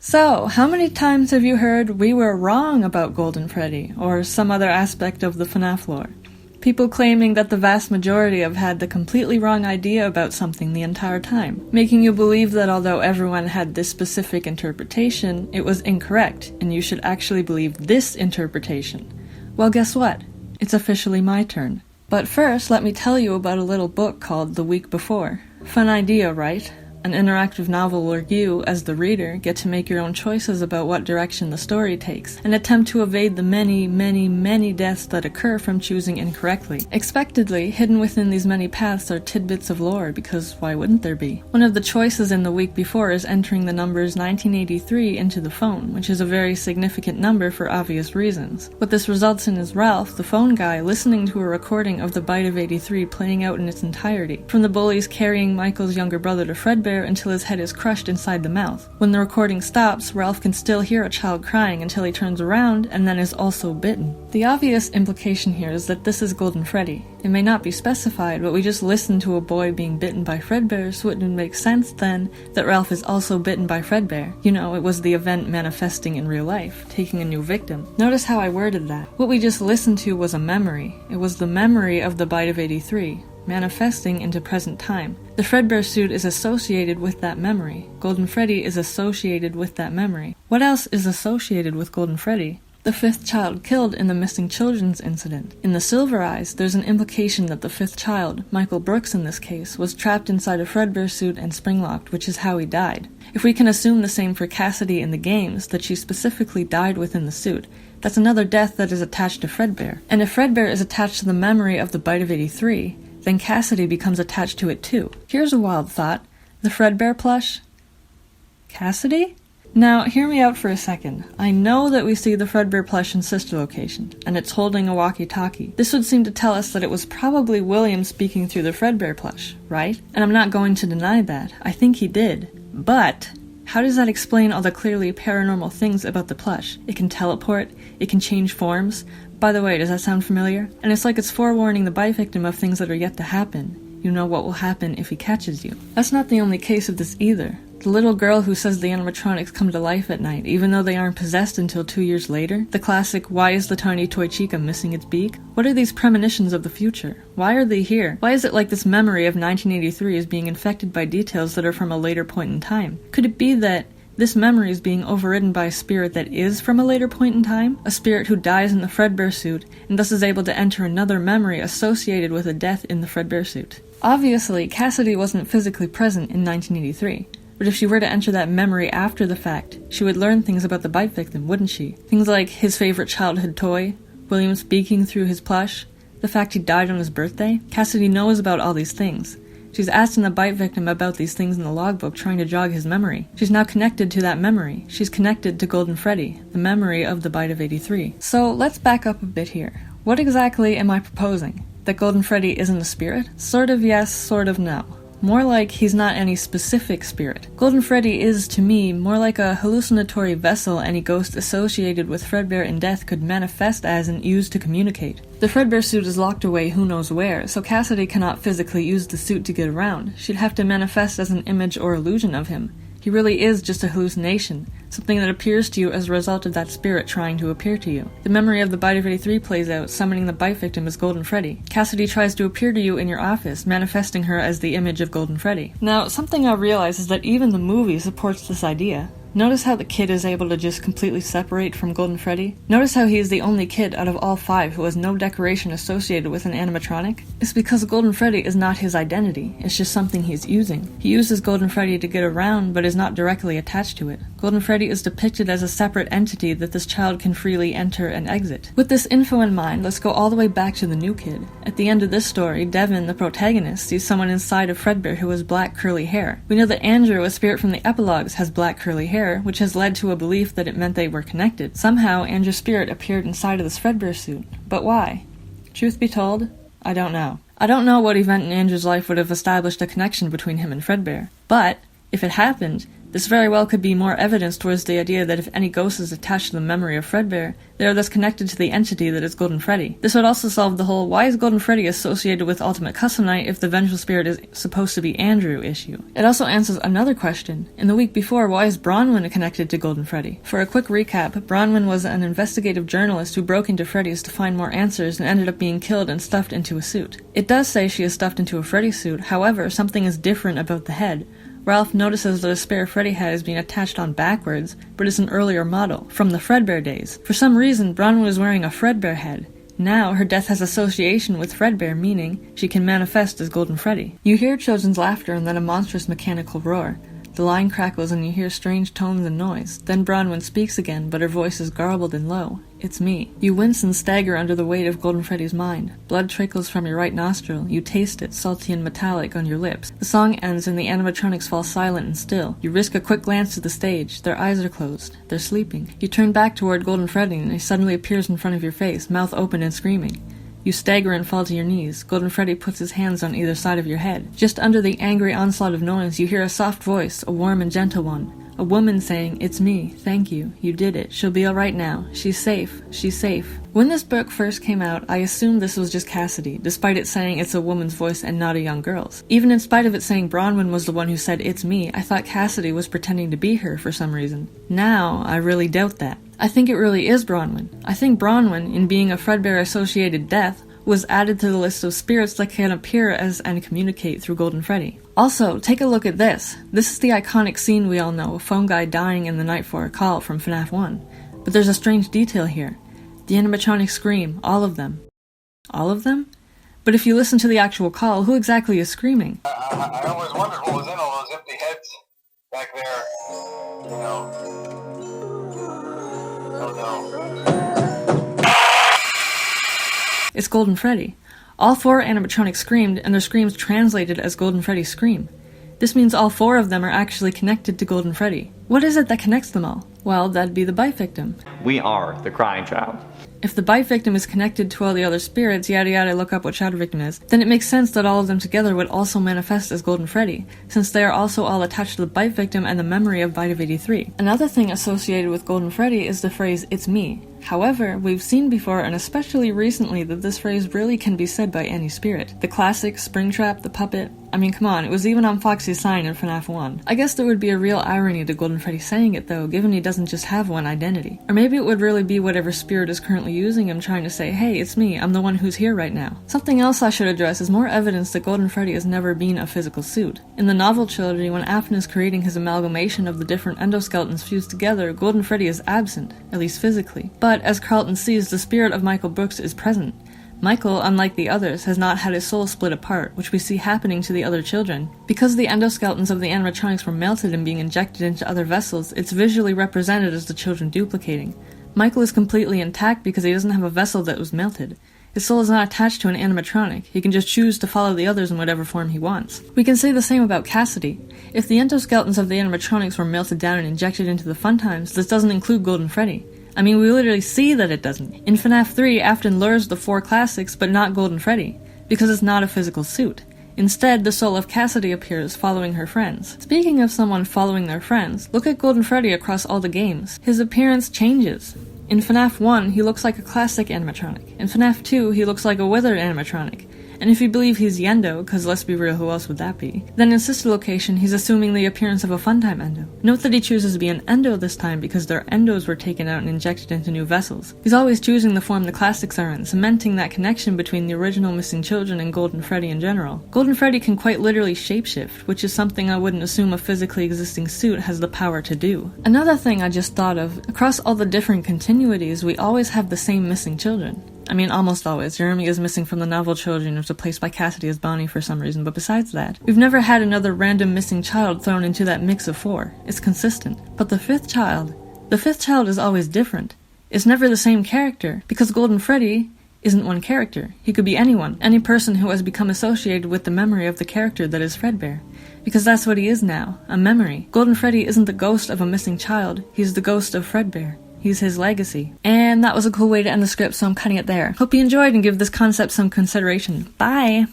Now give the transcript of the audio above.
So, how many times have you heard we were wrong about Golden Freddy, or some other aspect of the FNAF lore? People claiming that the vast majority have had the completely wrong idea about something the entire time, making you believe that although everyone had this specific interpretation, it was incorrect, and you should actually believe this interpretation. Well, guess what? It's officially my turn. But first, let me tell you about a little book called The Week Before. Fun idea, right? An interactive novel where you, as the reader, get to make your own choices about what direction the story takes, and attempt to evade the many deaths that occur from choosing incorrectly. Expectedly, hidden within these many paths are tidbits of lore, because why wouldn't there be? One of the choices in The Week Before is entering the numbers 1983 into the phone, which is a very significant number for obvious reasons. What this results in is Ralph, the phone guy, listening to a recording of the Bite of 83 playing out in its entirety, from the bullies carrying Michael's younger brother to Fredbear until his head is crushed inside the mouth. When the recording stops, Ralph can still hear a child crying until he turns around and then is also bitten. The obvious implication here is that this is Golden Freddy. It may not be specified, but we just listened to a boy being bitten by Fredbear, so it would make sense then that Ralph is also bitten by Fredbear. You know, it was the event manifesting in real life, taking a new victim. Notice how I worded that. What we just listened to was a memory. It was the memory of the Bite of 83. Manifesting into present time. The Fredbear suit is associated with that memory. Golden Freddy is associated with that memory. What else is associated with Golden Freddy? The fifth child killed in the missing children's incident. In the Silver Eyes, there's an implication that the fifth child, Michael Brooks in this case, was trapped inside a Fredbear suit and spring-locked, which is how he died. If we can assume the same for Cassidy in the games, that she specifically died within the suit, that's another death that is attached to Fredbear. And if Fredbear is attached to the memory of the Bite of 83, then Cassidy becomes attached to it too. Here's a wild thought. The Fredbear plush? Cassidy? Now, hear me out for a second. I know that we see the Fredbear plush in Sister Location, and it's holding a walkie-talkie. This would seem to tell us that it was probably William speaking through the Fredbear plush, right? And I'm not going to deny that. I think he did. But how does that explain all the clearly paranormal things about the plush? It can teleport, it can change forms. By the way, does that sound familiar? And it's like it's forewarning the bite victim of things that are yet to happen. You know what will happen if he catches you. That's not the only case of this either. The little girl who says the animatronics come to life at night, even though they aren't possessed until 2 years later. The classic, why is the tiny toy Chica missing its beak? What are these premonitions of the future? Why are they here? Why is it like this memory of 1983 is being infected by details that are from a later point in time? Could it be that this memory is being overridden by a spirit that is from a later point in time? A spirit who dies in the Fredbear suit, and thus is able to enter another memory associated with a death in the Fredbear suit. Obviously, Cassidy wasn't physically present in 1983. But if she were to enter that memory after the fact, she would learn things about the bite victim, wouldn't she? Things like his favorite childhood toy, William speaking through his plush, the fact he died on his birthday. Cassidy knows about all these things. She's asking the bite victim about these things in the logbook, trying to jog his memory. She's now connected to that memory. She's connected to Golden Freddy, the memory of the Bite of 83. So let's back up a bit here. What exactly am I proposing? That Golden Freddy isn't a spirit? Sort of yes, sort of no. More like he's not any specific spirit. Golden Freddy is, to me, more like a hallucinatory vessel any ghost associated with Fredbear in death could manifest as and use to communicate. The Fredbear suit is locked away who knows where, so Cassidy cannot physically use the suit to get around. She'd have to manifest as an image or illusion of him. He really is just a hallucination, something that appears to you as a result of that spirit trying to appear to you. The memory of the Bite of 83 plays out, summoning the bite victim as Golden Freddy. Cassidy tries to appear to you in your office, manifesting her as the image of Golden Freddy. Now, something I realize is that even the movie supports this idea. Notice how the kid is able to just completely separate from Golden Freddy? Notice how he is the only kid out of all 5 who has no decoration associated with an animatronic? It's because Golden Freddy is not his identity, it's just something he's using. He uses Golden Freddy to get around, but is not directly attached to it. Golden Freddy is depicted as a separate entity that this child can freely enter and exit. With this info in mind, let's go all the way back to the new kid. At the end of this story, Devin, the protagonist, sees someone inside of Fredbear who has black curly hair. We know that Andrew, a spirit from the epilogues, has black curly hair, which has led to a belief that it meant they were connected. Somehow, Andrew's spirit appeared inside of this Fredbear suit. But why? Truth be told, I don't know. I don't know what event in Andrew's life would have established a connection between him and Fredbear. But if it happened, This very well could be more evidence towards the idea that if any ghost is attached to the memory of Fredbear, they are thus connected to the entity that is Golden Freddy. This would also solve the whole "why is Golden Freddy associated with Ultimate Custom Night if the vengeful spirit is supposed to be Andrew" issue. It also answers another question. In the week before, why is Bronwin connected to Golden Freddy? For a quick recap, Bronwin was an investigative journalist who broke into Freddy's to find more answers and ended up being killed and stuffed into a suit. It does say she is stuffed into a Freddy suit, however, something is different about the head. Ralph notices that a spare Freddy head is being attached on backwards, but it's an earlier model, from the Fredbear days. For some reason, Bronwyn was wearing a Fredbear head. Now, her death has association with Fredbear, meaning she can manifest as Golden Freddy. You hear children's laughter and then a monstrous mechanical roar. The line crackles and you hear strange tones and noise. Then Bronwyn speaks again, but her voice is garbled and low. It's me. You wince and stagger under the weight of Golden Freddy's mind. Blood trickles from your right nostril. You taste it, salty and metallic, on your lips. The song ends and the animatronics fall silent and still. You risk a quick glance to the stage. Their eyes are closed. They're sleeping. You turn back toward Golden Freddy and he suddenly appears in front of your face, mouth open and screaming. You stagger and fall to your knees. Golden Freddy puts his hands on either side of your head. Just under the angry onslaught of noise, you hear a soft voice, a warm and gentle one. A woman saying, "It's me. Thank you. You did it. She'll be alright now. She's safe. She's safe." When this book first came out, I assumed this was just Cassidy, despite it saying it's a woman's voice and not a young girl's. Even in spite of it saying Bronwyn was the one who said "it's me," I thought Cassidy was pretending to be her for some reason. Now, I really doubt that. I think it really is Bronwyn. I think Bronwyn, in being a Fredbear-associated death, was added to the list of spirits that can appear as and communicate through Golden Freddy. Also, take a look at this. This is the iconic scene we all know, a phone guy dying in the night for a call from FNAF 1. But there's a strange detail here. The animatronics scream, all of them. All of them? But if you listen to the actual call, who exactly is screaming? I always wondered what was in all those empty heads back there. You know. Oh no. It's Golden Freddy. All 4 animatronics screamed, and their screams translated as Golden Freddy's scream. This means all 4 of them are actually connected to Golden Freddy. What is it that connects them all? Well, that'd be the bite victim. We are the crying child. If the bite victim is connected to all the other spirits, yada yada, look up what shadow victim is, then it makes sense that all of them together would also manifest as Golden Freddy, since they are also all attached to the bite victim and the memory of Bite of 83. Another thing associated with Golden Freddy is the phrase, "It's me." However, we've seen before, and especially recently, that this phrase really can be said by any spirit. The classic, Springtrap, the puppet, I mean come on, it was even on Foxy's sign in FNAF 1. I guess there would be a real irony to Golden Freddy saying it though, given he doesn't just have one identity. Or maybe it would really be whatever spirit is currently using him trying to say, "Hey, it's me, I'm the one who's here right now." Something else I should address is more evidence that Golden Freddy has never been a physical suit. In the novel trilogy, when Afton is creating his amalgamation of the different endoskeletons fused together, Golden Freddy is absent, at least physically. But as Carlton sees, the spirit of Michael Brooks is present. Michael, unlike the others, has not had his soul split apart, which we see happening to the other children. Because the endoskeletons of the animatronics were melted and being injected into other vessels, it's visually represented as the children duplicating. Michael is completely intact because he doesn't have a vessel that was melted. His soul is not attached to an animatronic. He can just choose to follow the others in whatever form he wants. We can say the same about Cassidy. If the endoskeletons of the animatronics were melted down and injected into the Fun Times, this doesn't include Golden Freddy. I mean, we literally see that it doesn't. In FNAF 3, Afton lures the 4 classics, but not Golden Freddy, because it's not a physical suit. Instead, the soul of Cassidy appears, following her friends. Speaking of someone following their friends, look at Golden Freddy across all the games. His appearance changes. In FNAF 1, he looks like a classic animatronic. In FNAF 2, he looks like a withered animatronic. And if you believe he's Yendo, cause let's be real, who else would that be? Then in Sister Location, he's assuming the appearance of a Funtime Endo. Note that he chooses to be an Endo this time because their Endos were taken out and injected into new vessels. He's always choosing the form the classics are in, cementing that connection between the original Missing Children and Golden Freddy in general. Golden Freddy can quite literally shapeshift, which is something I wouldn't assume a physically existing suit has the power to do. Another thing I just thought of, across all the different continuities, we always have the same missing children. I mean, almost always. Jeremy is missing from the novel trilogy and was replaced by Cassidy as Bonnie for some reason, but besides that, we've never had another random missing child thrown into that mix of 4. It's consistent. But the fifth child is always different. It's never the same character, because Golden Freddy isn't one character. He could be anyone, any person who has become associated with the memory of the character that is Fredbear. Because that's what he is now, a memory. Golden Freddy isn't the ghost of a missing child, he's the ghost of Fredbear. He's his legacy. And that was a cool way to end the script, so I'm cutting it there. Hope you enjoyed and give this concept some consideration. Bye!